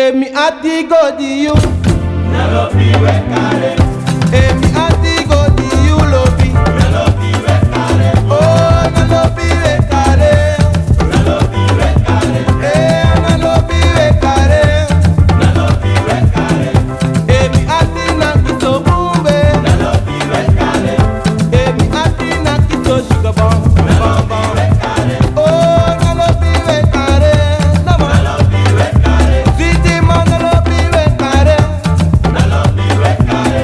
Emi ati go di you. Na lobi we kare. Emi ati go di you lobi. Na lobi we kare. Oh, na lobi we kare. Na lobi we kare. Eh, na lobi we kare. Na lobi we kare. Emi ati na kito bumbe. Na lobi we kare. Emi ati na kito sugar bomb. Na lobi we kare. Oh, na lobi we kare. Na Na lobi we kare. Sweetie man, na lobi we kare. Na lobi we kare.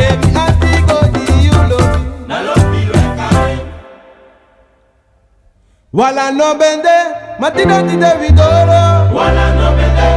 Emi ati go di you lobi. Na lobi we kare. Wala no bende, matino ti de vidoro. Wala no bende.